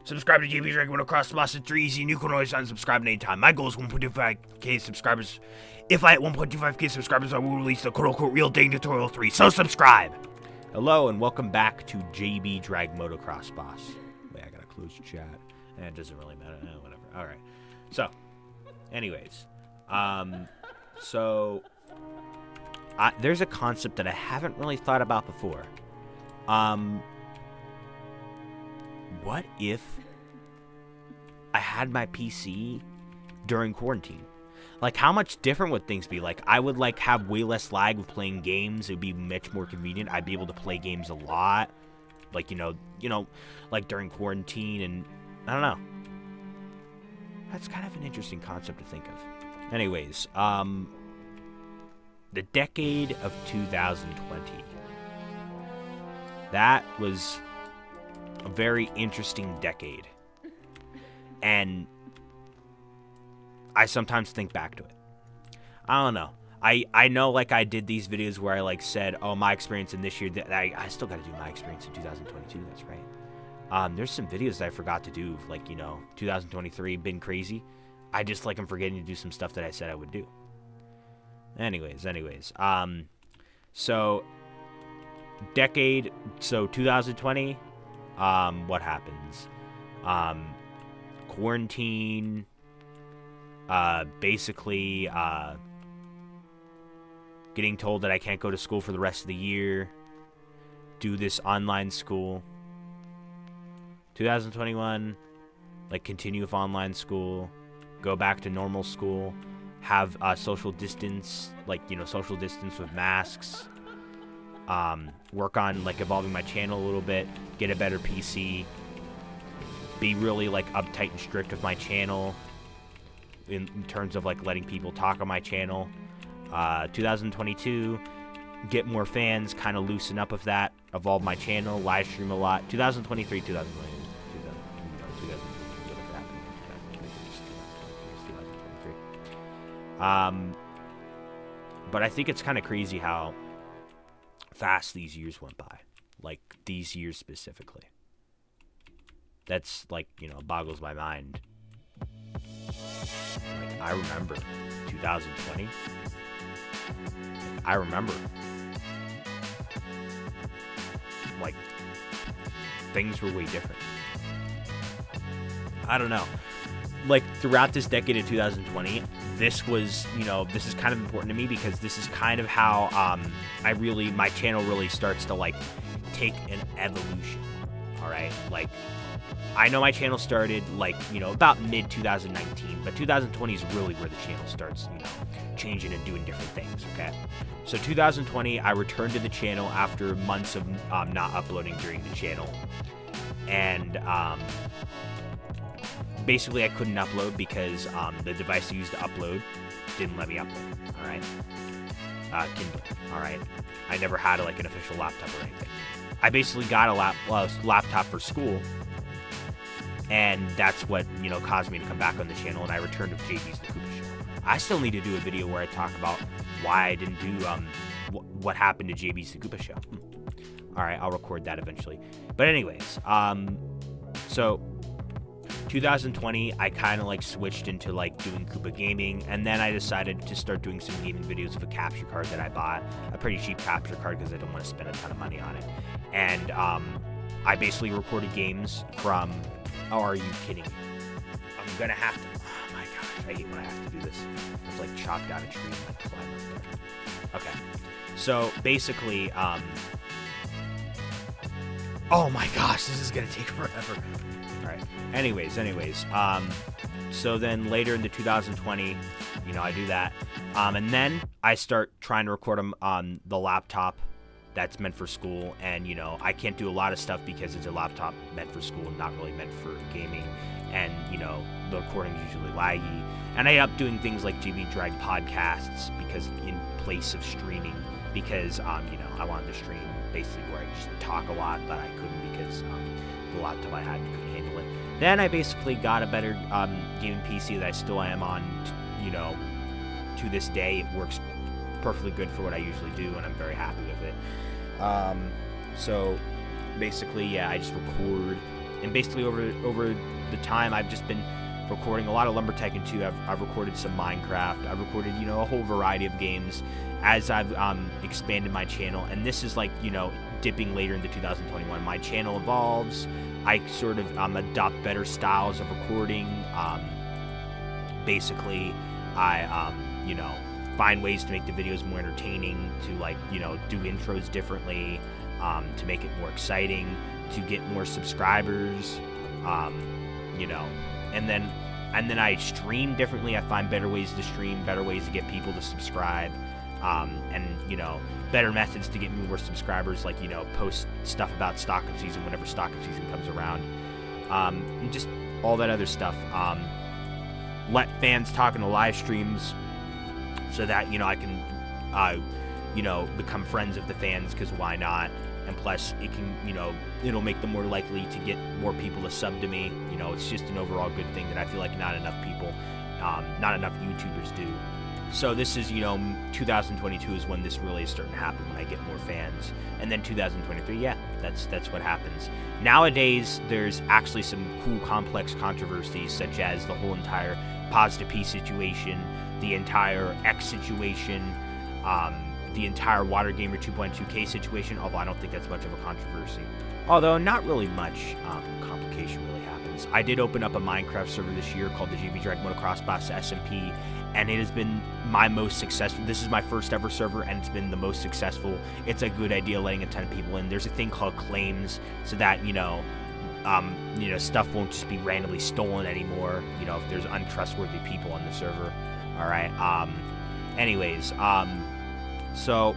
Subscribe to JB dragmotoxboss. It's 3 easy, and you can always unsubscribe at any time. My goal is 1.25k subscribers. If I hit 1.25k subscribers, I will release the quote-unquote real Dang Tutorial 3, so subscribe! Hello, and welcome back to JB dragmotoxboss. Wait, I gotta close the chat. It doesn't really matter. Whatever. Alright. So, anyways. There's a concept that I haven't really thought about before. What if I had my PC during quarantine? Like, how much different would things be? Like, I would, like, have way less lag with playing games. It would be much more convenient. I'd be able to play games a lot. Like, you know, like, during quarantine, and I don't know. That's kind of an interesting concept to think of. Anyways, the decade of 2020. That was a very interesting decade. And I sometimes think back to it. I don't know. I know, like, I did these videos where I, like, said, oh, my experience in this year. I still got to do my experience in 2022. That's right. There's some videos that I forgot to do. Like, 2023, been crazy. I just, like, I'm forgetting to do some stuff that I said I would do. Anyways. So, decade. So, 2020. What happens? Quarantine. Basically, getting told that I can't go to school for the rest of the year. Do this online school. 2021, like, continue with online school. Go back to normal school. Have social distance, like, social distance with masks. Work on, like, evolving my channel a little bit. Get a better PC. Be really, like, uptight and strict with my channel. In terms of, like, letting people talk on my channel. 2022, get more fans, kind of loosen up with that, evolve my channel, live stream a lot. 2023, 2022, but I think it's kind of crazy how fast these years went by. Like, these years specifically. That's, like, boggles my mind. Like, I remember 2020. I remember, like, things were way different. I don't know. Like, throughout this decade of 2020, this was, this is kind of important to me because this is kind of how my channel really starts to, like, take an evolution. All right, like, I know my channel started, like, about mid-2019, but 2020 is really where the channel starts, changing and doing different things, okay? So 2020, I returned to the channel after months of not uploading during the channel. And basically, I couldn't upload because the device I used to upload didn't let me upload, all right? Kindle, all right? I never had, like, an official laptop or anything. I basically got a laptop for school. And that's what, caused me to come back on the channel, and I returned to JB's The Koopa Show. I still need to do a video where I talk about why I didn't do, what happened to JB's The Koopa Show. Alright, I'll record that eventually. But anyways, so, 2020, I kind of, like, switched into, like, doing Koopa Gaming, and then I decided to start doing some gaming videos with a capture card that I bought. A pretty cheap capture card because I don't want to spend a ton of money on it. And, I basically recorded games from... Oh, are you kidding me? I'm gonna have to... Oh my gosh, I hate when I have to do this. I have to, like, chop down a tree and, like, climb up there. Okay. So, basically, oh my gosh, this is gonna take forever. Alright. Anyways. So then later into 2020, I do that. And then I start trying to record them on the laptop that's meant for school, and I can't do a lot of stuff because it's a laptop meant for school and not really meant for gaming, and the recording is usually laggy, and I end up doing things like JB Drag podcasts because in place of streaming, because I wanted to stream basically where I just talk a lot, but I couldn't because the laptop I had couldn't handle it. Then I basically got a better gaming PC that I still am on, to this day. It works perfectly good for what I usually do, and I'm very happy with it. So basically, yeah, I just record And basically over the time, I've just been recording a lot of Lumber Tycoon 2. I've recorded some Minecraft. I've recorded, a whole variety of games as I've expanded my channel. And this is like, dipping later into 2021. My channel evolves. I sort of adopt better styles of recording. Basically, I, find ways to make the videos more entertaining, to like, do intros differently, to make it more exciting, to get more subscribers, and then I stream differently. I find better ways to stream, better ways to get people to subscribe, and better methods to get more subscribers, like post stuff about stock up season whenever stock up season comes around, and just all that other stuff. Let fans talk in the live streams, so that I can become friends of the fans, because why not? And plus, it can, it'll make them more likely to get more people to sub to me. It's just an overall good thing that I feel like not enough people, not enough YouTubers do. So this is, 2022 is when this really is starting to happen, when I get more fans. And then 2023, yeah, that's what happens. Nowadays, there's actually some cool, complex controversies, such as the whole entire Positive P situation, the entire X situation, the entire Water Gamer 2.2K situation, although I don't think that's much of a controversy. Although not really much complication really happens. I did open up a Minecraft server this year called the dragmotoxboss SMP, and it has been my most successful. This is my first ever server, and it's been the most successful. It's a good idea letting a ton of people in. There's a thing called claims, so that stuff won't just be randomly stolen anymore. If there's untrustworthy people on the server. All right. Anyways, so,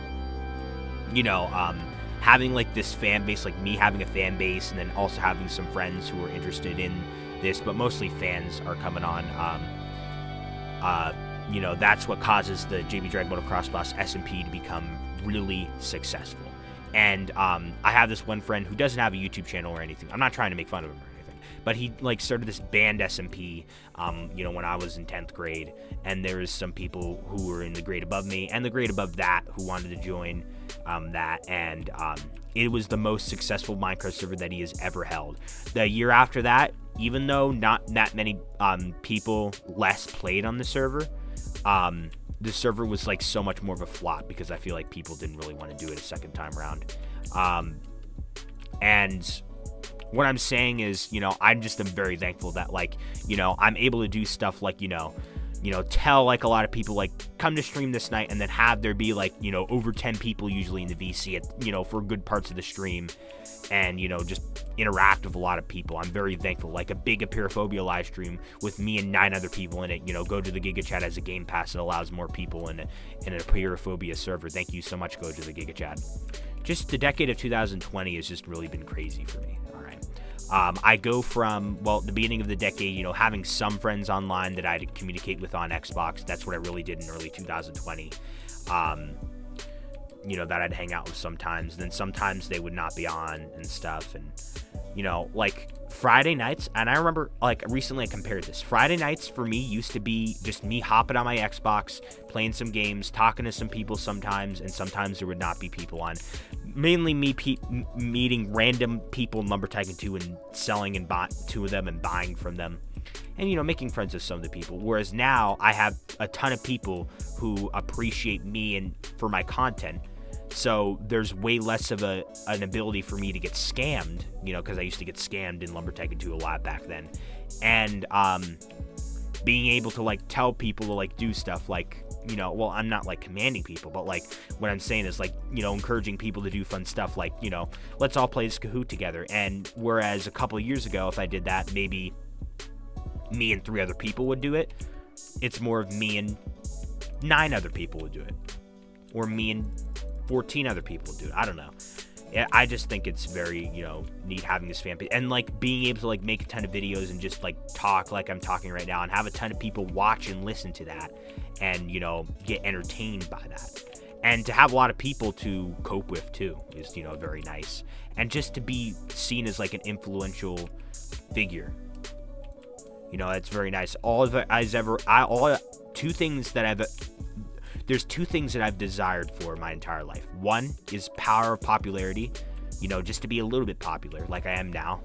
having like this fan base, like me having a fan base, and then also having some friends who are interested in this, but mostly fans are coming on. That's what causes the JB Drag Motocrossboss SMP to become really successful. And I have this one friend who doesn't have a YouTube channel or anything. I'm not trying to make fun of him or anything, but he like started this band SMP, when I was in 10th grade, and there was some people who were in the grade above me and the grade above that who wanted to join that, and it was the most successful Minecraft server that he has ever held. The year after that, even though not that many people less played on the server, the server was like so much more of a flop, because I feel like people didn't really want to do it a second time around. And what I'm saying is, I'm just very thankful that, like, I'm able to do stuff like, tell like a lot of people, like, come to stream this night, and then have there be like, over 10 people usually in the VC at, for good parts of the stream, and, just interact with a lot of people. I'm very thankful. Like a big Apeirophobia live stream with me and 9 other people in it, go to the Giga Chat as a game pass. It allows more people in an Apeirophobia server. Thank you so much, go to the Giga Chat. Just the decade of 2020 has just really been crazy for me. All right. I go from, the beginning of the decade, having some friends online that I'd communicate with on Xbox. That's what I really did in early 2020. That I'd hang out with sometimes. Then sometimes they would not be on and stuff. And, like Friday nights, and I remember, like, recently I compared this. Friday nights for me used to be just me hopping on my Xbox, playing some games, talking to some people sometimes, and sometimes there would not be people on. Mainly me meeting random people in Lumber Tycoon 2 and selling and to them and buying from them. And, making friends with some of the people. Whereas now I have a ton of people who appreciate me and for my content. So there's way less of an ability for me to get scammed, because I used to get scammed in Lumber Tycoon 2 a lot back then. And being able to, like, tell people to, like, do stuff like, I'm not, like, commanding people, but, like, what I'm saying is, like, encouraging people to do fun stuff like, let's all play this Kahoot together. And whereas a couple of years ago, if I did that, maybe me and 3 other people would do it. It's more of me and 9 other people would do it. Or me and 14 other people do it. I don't know. I just think it's very, neat having this fan page. And, like, being able to, like, make a ton of videos and just, like, talk like I'm talking right now and have a ton of people watch and listen to that and, get entertained by that. And to have a lot of people to cope with, too, is, very nice. And just to be seen as, like, an influential figure. It's very nice. There's 2 things that I've desired for my entire life. One is power of popularity, just to be a little bit popular like I am now.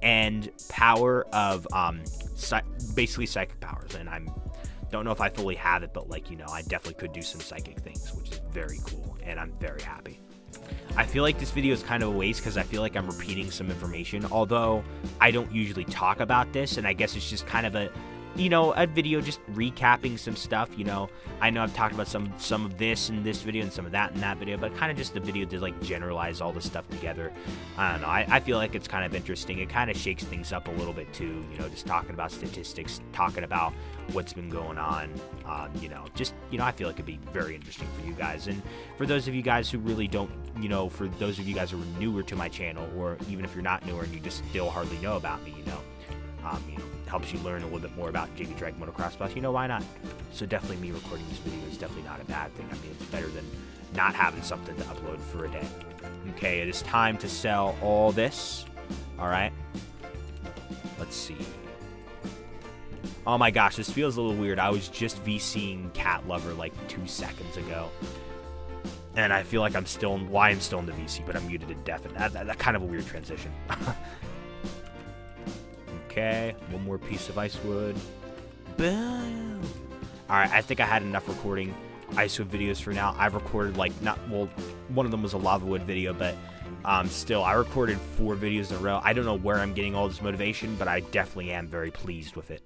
and power of basically psychic powers. And I don't know if I fully have it, but like, you know, I definitely could do some psychic things, which is very cool, and I'm very happy. I feel like this video is kind of a waste because I feel like I'm repeating some information, although I don't usually talk about this, and I guess it's just kind of a, you know, a video just recapping some stuff. You know, I know I've talked about some of this in this video and some of that in that video, but kind of just a video to like generalize all this stuff together. I don't know, I feel like it's kind of interesting. It kind of shakes things up a little bit too, you know, just talking about statistics, talking about what's been going on, you know, just, you know, I feel like it'd be very interesting for you guys. And for those of you guys who really don't, you know, for those of you guys who are newer to my channel, or even if you're not newer and you just still hardly know about me, you know, helps you learn a little bit more about JB dragmotoxboss, you know, why not? So definitely me recording this video is definitely not a bad thing. I mean, it's better than not having something to upload for a day. Okay, it is time to sell all this. All right. Let's see. Oh my gosh, this feels a little weird. I was just VCing Cat Lover like 2 seconds ago. And I feel like I'm still in the VC, but I'm muted indefinitely. That kind of a weird transition. Okay, one more piece of icewood. Boom. All right, I think I had enough recording icewood videos for now. I've recorded like one of them was a lava wood video, but still, I recorded 4 videos in a row. I don't know where I'm getting all this motivation, but I definitely am very pleased with it.